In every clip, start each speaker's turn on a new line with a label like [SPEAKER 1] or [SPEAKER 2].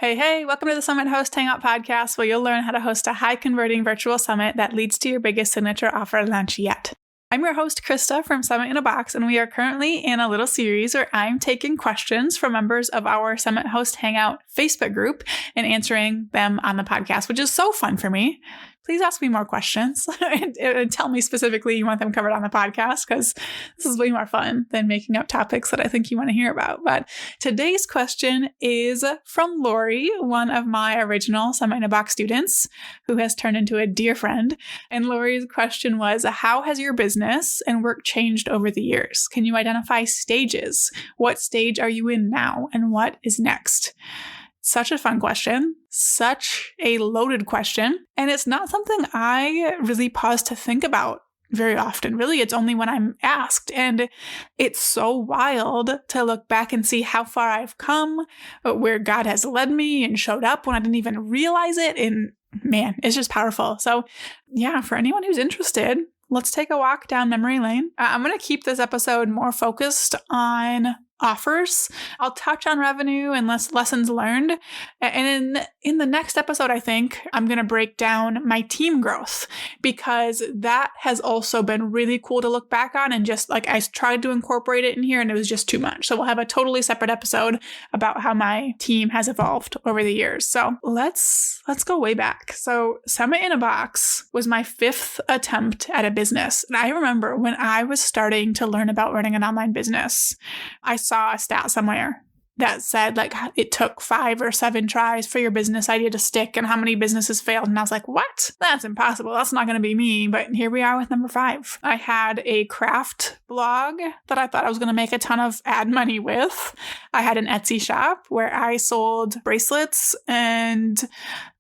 [SPEAKER 1] Hey, welcome to the Summit Host Hangout podcast, where you'll learn how to host a high-converting virtual summit that leads to your biggest signature offer launch yet. I'm your host, Krista from Summit in a Box, and we are currently in a little series where I'm taking questions from members of our Summit Host Hangout Facebook group and answering them on the podcast, which is so fun for me. Please ask me more questions and tell me specifically you want them covered on the podcast, because this is way more fun than making up topics that I think you want to hear about. But today's question is from Lori, one of my original Summit in a Box students, who has turned into a dear friend. And Lori's question was, how has your business and work changed over the years? Can you identify stages? What stage are you in now, and what is next? Such a fun question, such a loaded question, and it's not something I really pause to think about very often. Really, it's only when I'm asked, and it's so wild to look back and see how far I've come, where God has led me and showed up when I didn't even realize it, and man, it's just powerful. So yeah, for anyone who's interested, let's take a walk down memory lane. I'm going to keep this episode more focused on offers. I'll touch on revenue and lessons learned. And in the next episode, I think I'm going to break down my team growth, because that has also been really cool to look back on. And just like I tried to incorporate it in here and it was just too much. So we'll have a totally separate episode about how my team has evolved over the years. So let's go way back. So Summit in a Box was my 5th attempt at a business. And I remember when I was starting to learn about running an online business, I saw a stat somewhere that said like it took 5 or 7 tries for your business idea to stick and how many businesses failed. And I was like, what? That's impossible. That's not going to be me. But here we are with number 5. I had a craft blog that I thought I was going to make a ton of ad money with. I had an Etsy shop where I sold bracelets and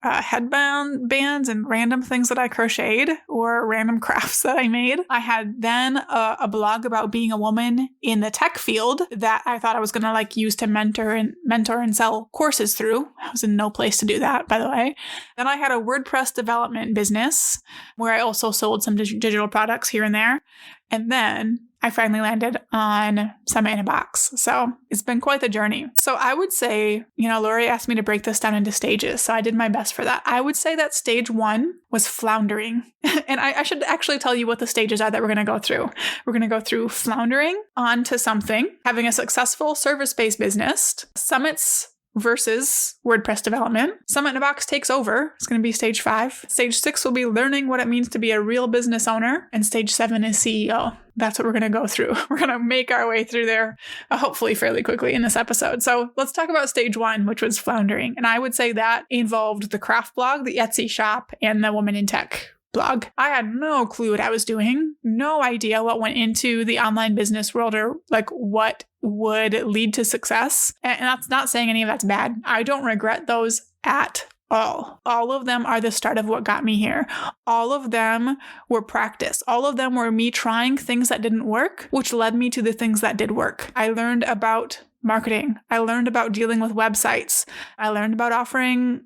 [SPEAKER 1] headband bands and random things that I crocheted or random crafts that I made. I had then a blog about being a woman in the tech field that I thought I was going to like use to mentor and sell courses through. I was in no place to do that, by the way. Then I had a WordPress development business where I also sold some digital products here and there. And then I finally landed on Summit in a Box. So it's been quite the journey. So I would say, Lori asked me to break this down into stages. So I did my best for that. I would say that stage 1 was floundering. And I should actually tell you what the stages are that we're going to go through. We're going to go through floundering onto something, having a successful service-based business, summits versus WordPress development. Summit in a Box takes over. It's going to be stage 5. Stage 6 will be learning what it means to be a real business owner. And stage 7 is CEO. That's what we're going to go through. We're going to make our way through there, hopefully fairly quickly in this episode. So let's talk about stage 1, which was floundering. And I would say that involved the craft blog, the Etsy shop, and the Woman in Tech blog. I had no clue what I was doing, no idea what went into the online business world or like what would lead to success. And that's not saying any of that's bad. I don't regret those at all. All of them are the start of what got me here. All of them were practice. All of them were me trying things that didn't work, which led me to the things that did work. I learned about marketing. I learned about dealing with websites. I learned about offering,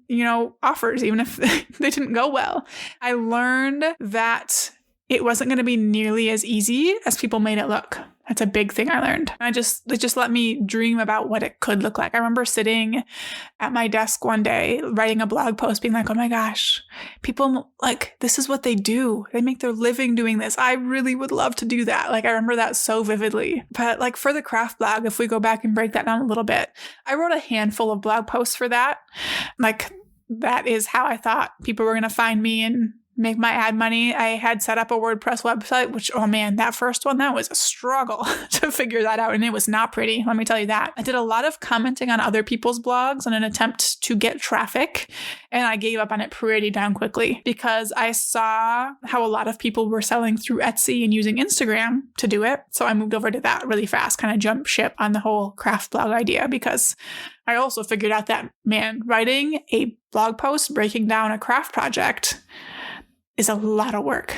[SPEAKER 1] offers, even if they didn't go well. I learned that it wasn't going to be nearly as easy as people made it look. That's a big thing I learned. It just let me dream about what it could look like. I remember sitting at my desk one day, writing a blog post, being like, oh my gosh, people like, this is what they do. They make their living doing this. I really would love to do that. Like, I remember that so vividly. But like for the craft blog, if we go back and break that down a little bit, I wrote a handful of blog posts for that. Like, that is how I thought people were going to find me and make my ad money. I had set up a WordPress website, which, oh man, that first one, that was a struggle to figure that out. And it was not pretty. Let me tell you that. I did a lot of commenting on other people's blogs in an attempt to get traffic. And I gave up on it pretty damn quickly because I saw how a lot of people were selling through Etsy and using Instagram to do it. So I moved over to that really fast, kind of jump ship on the whole craft blog idea, because I also figured out that, man, writing a blog post breaking down a craft project is a lot of work,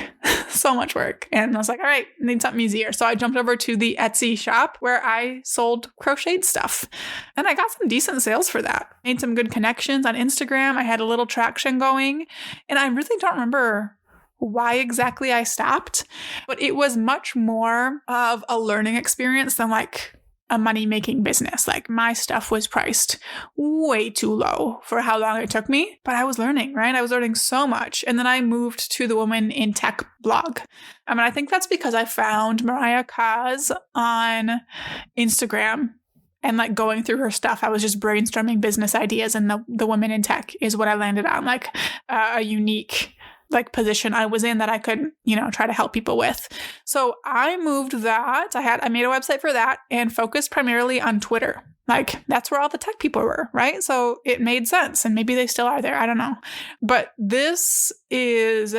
[SPEAKER 1] so much work. And I was like, all right, I need something easier. So I jumped over to the Etsy shop where I sold crocheted stuff. And I got some decent sales for that. Made some good connections on Instagram. I had a little traction going. And I really don't remember why exactly I stopped, but it was much more of a learning experience than like a money-making business. Like my stuff was priced way too low for how long it took me, but I was learning, right? I was learning so much. And then I moved to the Woman in Tech blog. I think that's because I found Mariah Kaz on Instagram and like going through her stuff. I was just brainstorming business ideas, and the Women in Tech is what I landed on, like a unique like position I was in that I could, try to help people with. So I moved that. I made a website for that and focused primarily on Twitter. Like that's where all the tech people were, right? So it made sense, and maybe they still are there. I don't know. But this is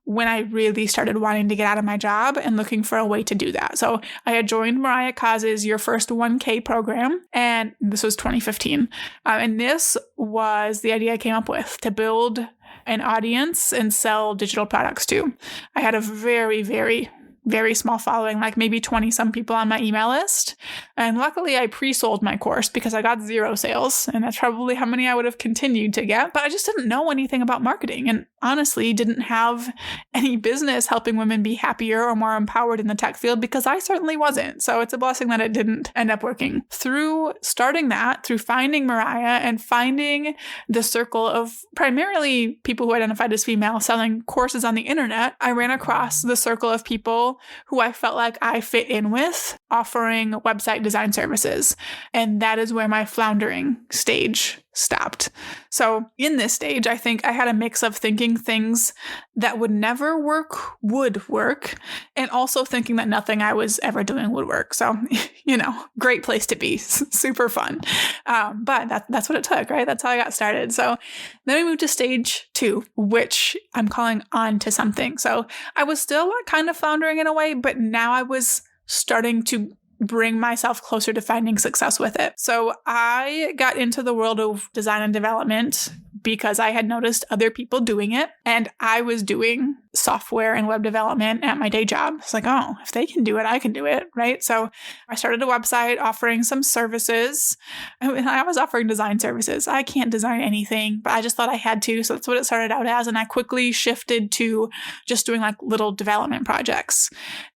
[SPEAKER 1] when I really started wanting to get out of my job and looking for a way to do that. So I had joined Mariah Kaz's Your First 1K program, and this was 2015. And this was the idea I came up with to build an audience and sell digital products too. I had a very, very, very small following, like maybe 20 some people on my email list. And luckily I pre-sold my course because I got 0 sales, and that's probably how many I would have continued to get. But I just didn't know anything about marketing, and honestly didn't have any business helping women be happier or more empowered in the tech field, because I certainly wasn't. So it's a blessing that it didn't end up working. Through starting that, through finding Mariah and finding the circle of primarily people who identified as female selling courses on the internet, I ran across the circle of people who I felt like I fit in with, offering website design services. And that is where my floundering stage stopped. So in this stage, I think I had a mix of thinking things that would never work would work, and also thinking that nothing I was ever doing would work. So, great place to be, super fun. But that's what it took, right? That's how I got started. So then we moved to stage 2, which I'm calling on to something. So I was still kind of floundering in a way, but now I was starting to bring myself closer to finding success with it. So I got into the world of design and development because I had noticed other people doing it, and I was doing software and web development at my day job. It's like, oh, if they can do it, I can do it, right? So I started a website offering some services. I was offering design services. I can't design anything, but I just thought I had to. So that's what it started out as. And I quickly shifted to just doing like little development projects.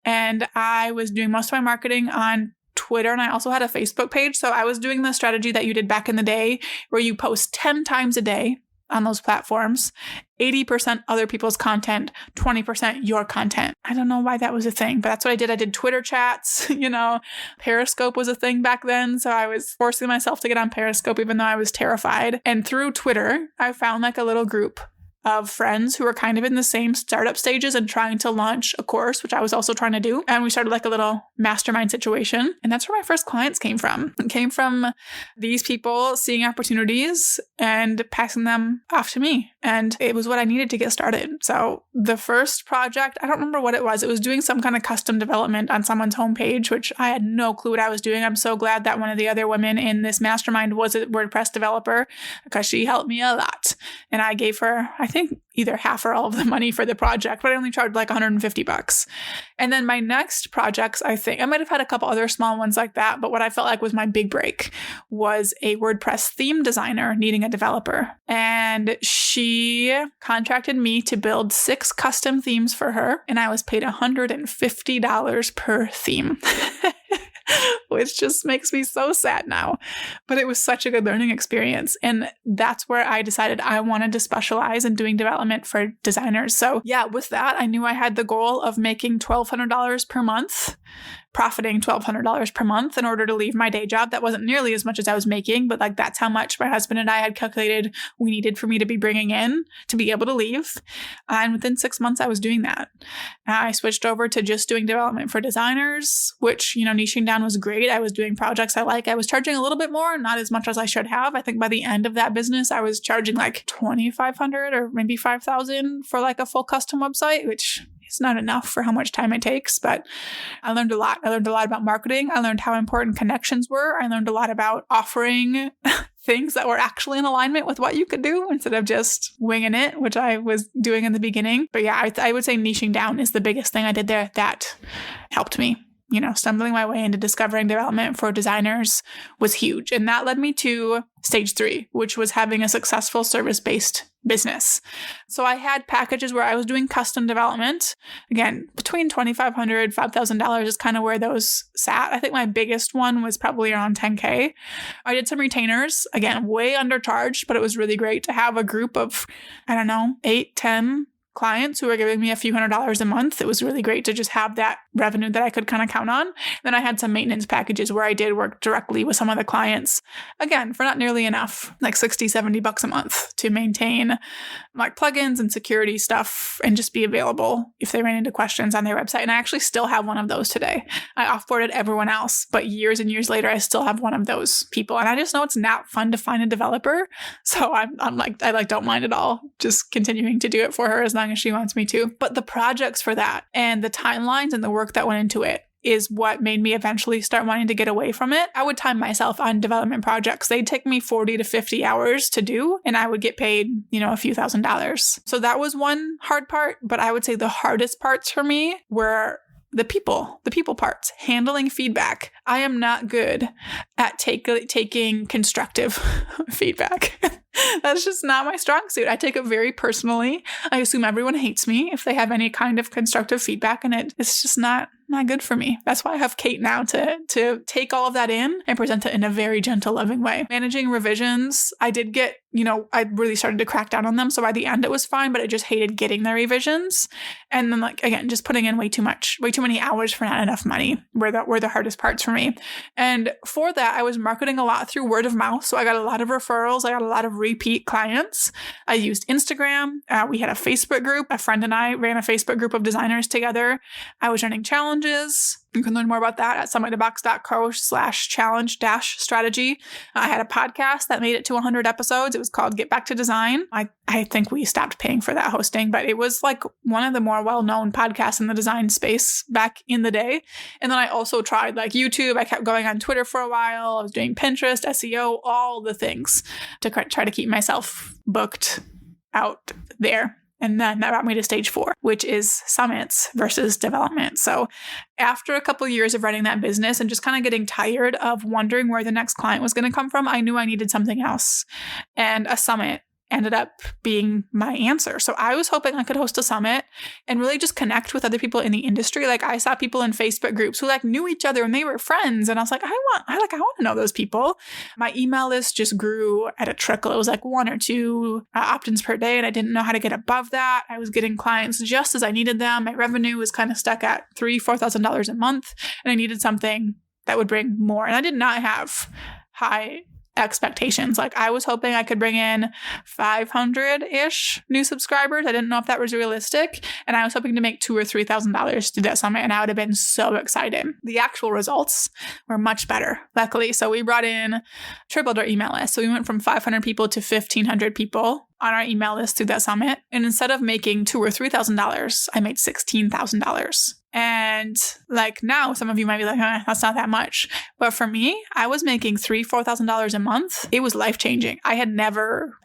[SPEAKER 1] And I was doing most of my marketing on Twitter, and I also had a Facebook page. So I was doing the strategy that you did back in the day where you post 10 times a day on those platforms, 80% other people's content, 20% your content. I don't know why that was a thing, but that's what I did. I did Twitter chats, Periscope was a thing back then. So I was forcing myself to get on Periscope, even though I was terrified. And through Twitter, I found like a little group of friends who were kind of in the same startup stages and trying to launch a course, which I was also trying to do. And we started like a little mastermind situation. And that's where my first clients came from. It came from these people seeing opportunities and passing them off to me. And it was what I needed to get started. So the first project, I don't remember what it was. It was doing some kind of custom development on someone's homepage, which I had no clue what I was doing. I'm so glad that one of the other women in this mastermind was a WordPress developer, because she helped me a lot. And I gave her, I think, either half or all of the money for the project, but I only charged like $150. And then my next projects, I think I might have had a couple other small ones like that, but what I felt like was my big break was a WordPress theme designer needing a developer. And she contracted me to build 6 custom themes for her, and I was paid $150 per theme. Which just makes me so sad now. But it was such a good learning experience. And that's where I decided I wanted to specialize in doing development for designers. So yeah, with that, I knew I had the goal of making $1,200 per month, profiting $1,200 per month in order to leave my day job. That wasn't nearly as much as I was making, but like that's how much my husband and I had calculated we needed for me to be bringing in to be able to leave. And within 6 months, I was doing that. I switched over to just doing development for designers, which, niching down was great. I was doing projects I like. I was charging a little bit more, not as much as I should have. I think by the end of that business, I was charging like $2,500 or maybe $5,000 for like a full custom website, which it's not enough for how much time it takes, but I learned a lot. I learned a lot about marketing. I learned how important connections were. I learned a lot about offering things that were actually in alignment with what you could do instead of just winging it, which I was doing in the beginning. But yeah, I would say niching down is the biggest thing I did there that helped me. Stumbling my way into discovering development for designers was huge. And that led me to stage 3, which was having a successful service-based business. So I had packages where I was doing custom development. Again, between $2,500, $5,000 is kind of where those sat. I think my biggest one was probably around $10K. I did some retainers, again, way undercharged, but it was really great to have a group of, 8, 10 clients who were giving me a few $100s a month. It was really great to just have that revenue that I could kind of count on. Then I had some maintenance packages where I did work directly with some of the clients, again, for not nearly enough, like $60, $70 a month to maintain like plugins and security stuff and just be available if they ran into questions on their website. And I actually still have one of those today. I offboarded everyone else, but years and years later, I still have one of those people. And I just know it's not fun to find a developer. So I don't mind at all just continuing to do it for her as long as she wants me to. But the projects for that and the timelines and the work that went into it is what made me eventually start wanting to get away from it. I would time myself on development projects. They'd take me 40 to 50 hours to do, and I would get paid, a few $1,000s. So that was one hard part, but I would say the hardest parts for me were the people parts, handling feedback. I am not good at taking constructive feedback. That's just not my strong suit. I take it very personally. I assume everyone hates me if they have any kind of constructive feedback, and it's just not good for me. That's why I have Kate now to take all of that in and present it in a very gentle, loving way. Managing revisions, I did get, I really started to crack down on them. So by the end it was fine, but I just hated getting the revisions. And then again, just putting in way too many hours for not enough money were the hardest parts for me. And for that, I was marketing a lot through word of mouth. So I got a lot of referrals. I got a lot of repeat clients. I used Instagram. We had a Facebook group. A friend and I ran a Facebook group of designers together. I was running challenges. You can learn more about that at summitinbox.co/challenge-strategy. I had a podcast that made it to 100 episodes. It was called Get Back to Design. I think we stopped paying for that hosting, but it was like one of the more well-known podcasts in the design space back in the day. And then I also tried like YouTube. I kept going on Twitter for a while. I was doing Pinterest, SEO, all the things to try to keep myself booked out there. And then that brought me to stage 4, which is summits versus development. So after a couple of years of running that business and just kind of getting tired of wondering where the next client was going to come from, I knew I needed something else. And a summit ended up being my answer. So I was hoping I could host a summit and really just connect with other people in the industry. Like I saw people in Facebook groups who knew each other and they were friends. And I was like, I want to know those people. My email list just grew at a trickle. It was like 1 or 2 opt-ins per day. And I didn't know how to get above that. I was getting clients just as I needed them. My revenue was kind of stuck at $3,000, $4,000 a month. And I needed something that would bring more. And I did not have high expectations. I was hoping I could bring in 500-ish new subscribers. I didn't know if that was realistic. And I was hoping to make $2,000 or $3,000 to do that summit. And I would have been so excited. The actual results were much better, luckily. So we tripled our email list. So we went from 500 people to 1,500 people on our email list through that summit. And instead of making $2,000 or $3,000, I made $16,000. And now some of you might be like, that's not that much. But for me, I was making $3,000, $4,000 a month. It was life-changing. I had never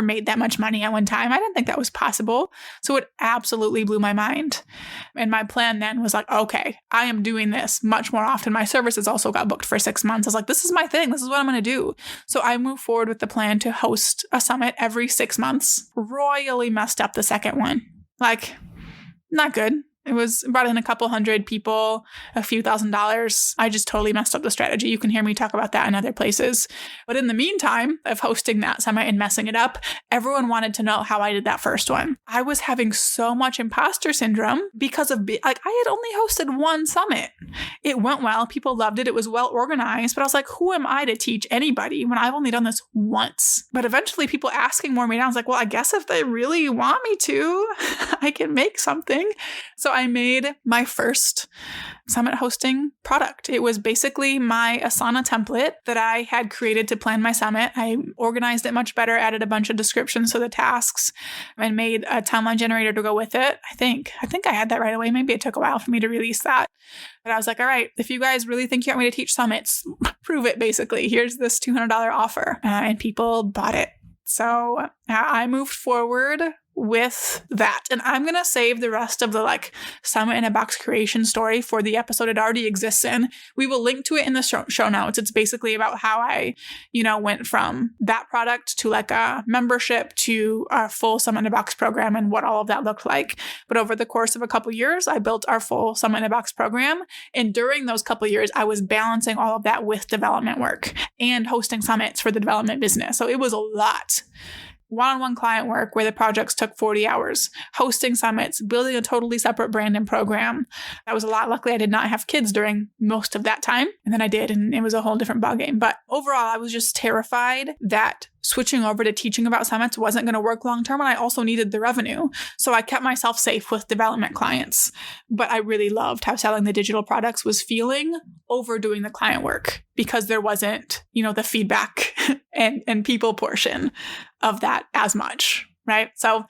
[SPEAKER 1] made that much money at one time. I didn't think that was possible. So it absolutely blew my mind. And my plan then was okay, I am doing this much more often. My services also got booked for 6 months. I was like, this is my thing. This is what I'm going to do. So I moved forward with the plan to host a summit every 6 months. Royally messed up the second one. Not good. It brought in a couple hundred people, a few $1,000s. I just totally messed up the strategy. You can hear me talk about that in other places. But in the meantime of hosting that summit and messing it up, everyone wanted to know how I did that first one. I was having so much imposter syndrome because of, I had only hosted one summit. It went well. People loved it. It was well organized. But I was like, who am I to teach anybody when I've only done this once? But eventually people asking more me, I was like, well, I guess if they really want me to, I can make something. So I made my first summit hosting product. It was basically my Asana template that I had created to plan my summit. I organized it much better, added a bunch of descriptions to the tasks, and made a timeline generator to go with it. I think I had that right away. Maybe it took a while for me to release that. But I was like, all right, if you guys really think you want me to teach summits, prove it basically. Here's this $200 offer. And people bought it. So I moved forward with that. And I'm going to save the rest of the like Summit in a Box creation story for the episode it already exists in. We will link to it in the show notes. It's basically about how I, went from that product to like a membership to our full Summit in a Box program and what all of that looked like. But over the course of a couple of years, I built our full Summit in a Box program. And during those couple of years, I was balancing all of that with development work and hosting summits for the development business. So it was a lot. One-on-one client work where the projects took 40 hours, hosting summits, building a totally separate brand and program. That was a lot. Luckily, I did not have kids during most of that time. And then I did, and it was a whole different ballgame. But overall, I was just terrified that switching over to teaching about summits wasn't going to work long-term. And I also needed the revenue. So I kept myself safe with development clients. But I really loved how selling the digital products was feeling over doing the client work because there wasn't, the feedback and people portion of that as much, right? So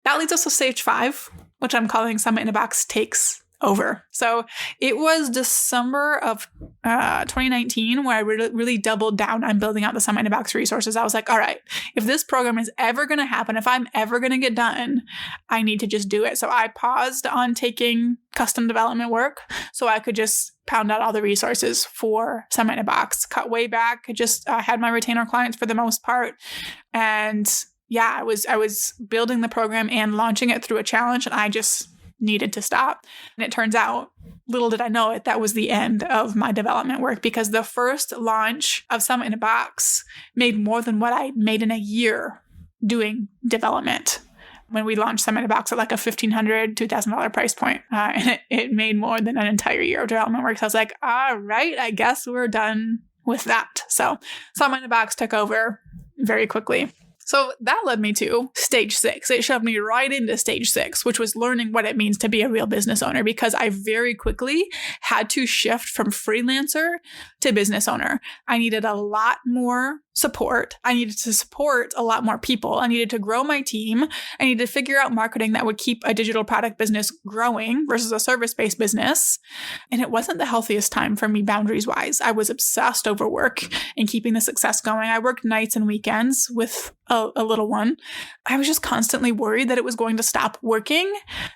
[SPEAKER 1] that leads us to stage 5, which I'm calling Summit in a Box Takes Over. So it was December of 2019 where I really doubled down on building out the Summit in a Box resources. I was like, all right, if this program is ever going to happen, if I'm ever going to get done, I need to just do it. So I paused on taking custom development work so I could just pound out all the resources for Summit in a Box, cut way back. I just had my retainer clients for the most part. And yeah, I was building the program and launching it through a challenge, and I just needed to stop. And it turns out, little did I know it, that was the end of my development work, because the first launch of Summit in a Box made more than what I made in a year doing development. When we launched Summit in a Box at like a $1,500, $2,000 price point, and it made more than an entire year of development work. So I was like, all right, I guess we're done with that. So Summit in a Box took over very quickly. So that led me to stage 6. It shoved me right into stage 6, which was learning what it means to be a real business owner, because I very quickly had to shift from freelancer to business owner. I needed a lot more support. I needed to support a lot more people. I needed to grow my team. I needed to figure out marketing that would keep a digital product business growing versus a service-based business. And it wasn't the healthiest time for me boundaries-wise. I was obsessed over work and keeping the success going. I worked nights and weekends with a little one. I was just constantly worried that it was going to stop working,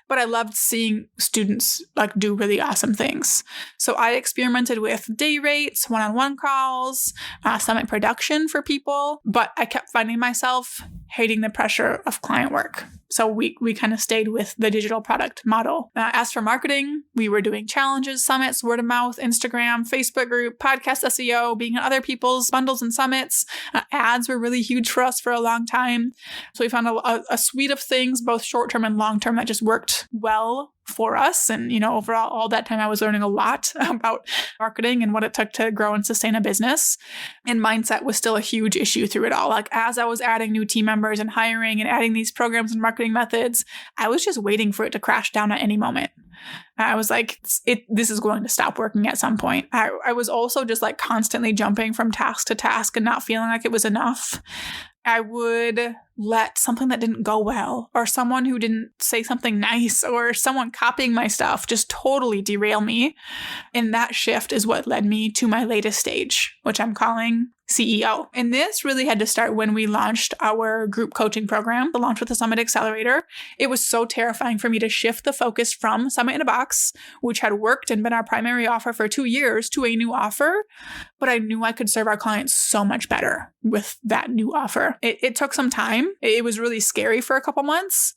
[SPEAKER 1] but I loved seeing students like do really awesome things. So I experimented with day rates, one-on-one calls, summit production for people, but I kept finding myself hating the pressure of client work. So we kind of stayed with the digital product model. As for marketing, we were doing challenges, summits, word of mouth, Instagram, Facebook group, podcast SEO, being in other people's bundles and summits. Ads were really huge for us for a long time. So we found a suite of things, both short-term and long-term, that just worked well for us. And, overall, all that time I was learning a lot about marketing and what it took to grow and sustain a business. And mindset was still a huge issue through it all. Like as I was adding new team members and hiring and adding these programs and marketing methods, I was just waiting for it to crash down at any moment. I was like, this is going to stop working at some point. I was also just like constantly jumping from task to task and not feeling like it was enough. I would let something that didn't go well, or someone who didn't say something nice, or someone copying my stuff just totally derail me. And that shift is what led me to my latest stage, which I'm calling CEO. And this really had to start when we launched our group coaching program, the Launch with the Summit Accelerator. It was so terrifying for me to shift the focus from Summit in a Box, which had worked and been our primary offer for 2 years, to a new offer. But I knew I could serve our clients so much better with that new offer. It took some time. It was really scary for a couple months,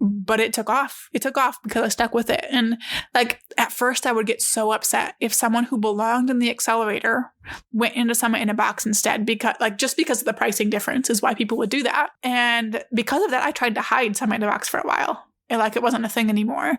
[SPEAKER 1] but it took off. It took off because I stuck with it. And like at first I would get so upset if someone who belonged in the accelerator went into Summit in a Box instead, because of the pricing difference is why people would do that. And because of that, I tried to hide Summit in a Box for a while. Like it wasn't a thing anymore.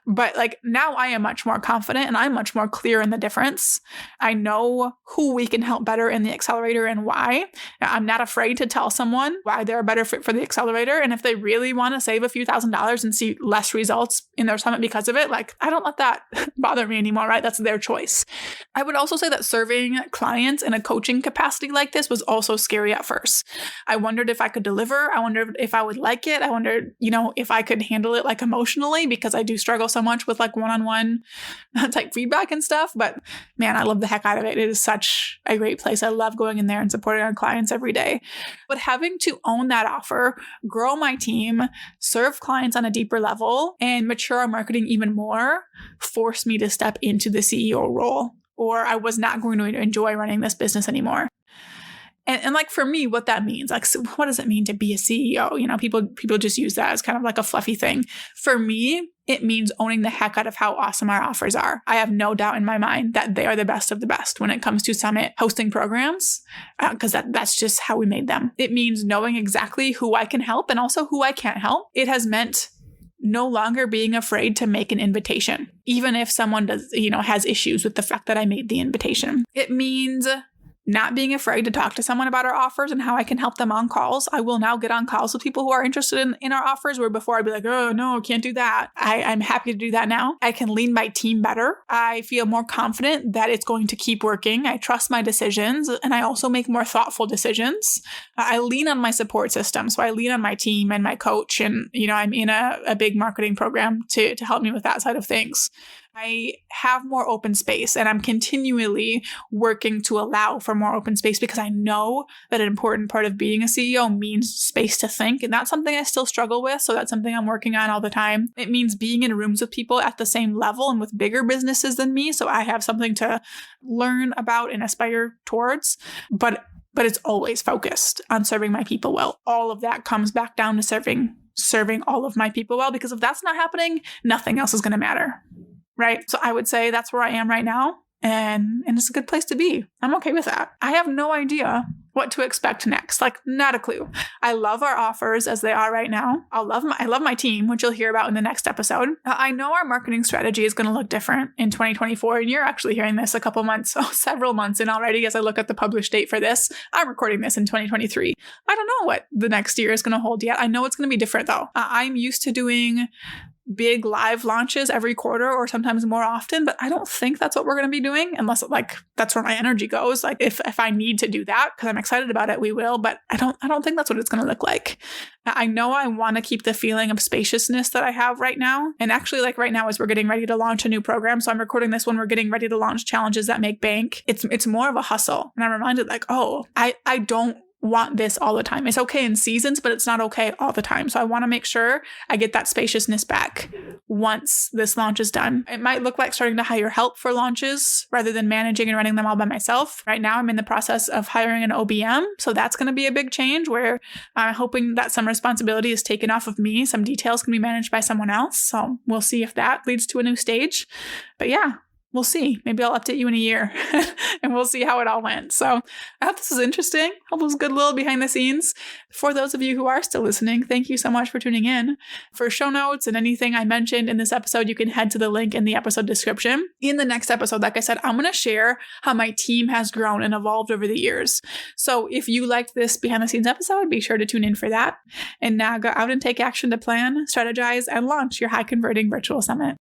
[SPEAKER 1] But like now I am much more confident and I'm much more clear in the difference. I know who we can help better in the accelerator and why. I'm not afraid to tell someone why they're a better fit for the accelerator. And if they really want to save a few $1,000s and see less results in their summit because of it, like I don't let that bother me anymore, right? That's their choice. I would also say that serving clients in a coaching capacity like this was also scary at first. I wondered if I could deliver. I wondered if I would like it. I wondered, if I could handle it it like emotionally because I do struggle so much with like one-on-one type feedback and stuff. But man, I love the heck out of it. It is such a great place. I love going in there and supporting our clients every day. But having to own that offer, grow my team, serve clients on a deeper level, and mature our marketing even more forced me to step into the CEO role, or I was not going to enjoy running this business anymore. And like for me, what that means, like, so what does it mean to be a CEO? You know, people just use that as kind of like a fluffy thing. For me, it means owning the heck out of how awesome our offers are. I have no doubt in my mind that they are the best of the best when it comes to Summit hosting programs, because that's just how we made them. It means knowing exactly who I can help and also who I can't help. It has meant no longer being afraid to make an invitation, even if someone does, has issues with the fact that I made the invitation. It means not being afraid to talk to someone about our offers and how I can help them on calls. I will now get on calls with people who are interested in our offers, where before I'd be like, oh no, can't do that. I'm happy to do that now. I can lead my team better. I feel more confident that it's going to keep working. I trust my decisions, and I also make more thoughtful decisions. I lean on my support system. So I lean on my team and my coach, and I'm in a big marketing program to help me with that side of things. I have more open space, and I'm continually working to allow for more open space because I know that an important part of being a CEO means space to think. And that's something I still struggle with. So that's something I'm working on all the time. It means being in rooms with people at the same level and with bigger businesses than me. So I have something to learn about and aspire towards. But it's always focused on serving my people well. All of that comes back down to serving all of my people well, because if that's not happening, nothing else is going to matter. Right? So I would say that's where I am right now. And it's a good place to be. I'm okay with that. I have no idea what to expect next. Like, not a clue. I love our offers as they are right now. I love my team, which you'll hear about in the next episode. I know our marketing strategy is going to look different in 2024. And you're actually hearing this several months in already as I look at the published date for this. I'm recording this in 2023. I don't know what the next year is going to hold yet. I know it's going to be different though. I'm used to doing big live launches every quarter or sometimes more often, but I don't think that's what we're going to be doing unless that's where my energy goes. Like if I need to do that because I'm excited about it, we will, but I don't think that's what it's going to look like. I know I want to keep the feeling of spaciousness that I have right now. And actually like right now as we're getting ready to launch a new program. So I'm recording this when we're getting ready to launch Challenges That Make Bank. It's more of a hustle. And I'm reminded like, I don't want this all the time. It's okay in seasons, but it's not okay all the time. So I want to make sure I get that spaciousness back once this launch is done. It might look like starting to hire help for launches rather than managing and running them all by myself. Right now, I'm in the process of hiring an OBM. So that's going to be a big change where I'm hoping that some responsibility is taken off of me. Some details can be managed by someone else. So we'll see if that leads to a new stage. But yeah, we'll see. Maybe I'll update you in a year and we'll see how it all went. So I hope this was interesting. Hope it was a good little behind the scenes. For those of you who are still listening, thank you so much for tuning in. For show notes and anything I mentioned in this episode, you can head to the link in the episode description. In the next episode, like I said, I'm going to share how my team has grown and evolved over the years. So if you liked this behind the scenes episode, be sure to tune in for that. And now go out and take action to plan, strategize, and launch your high converting virtual summit.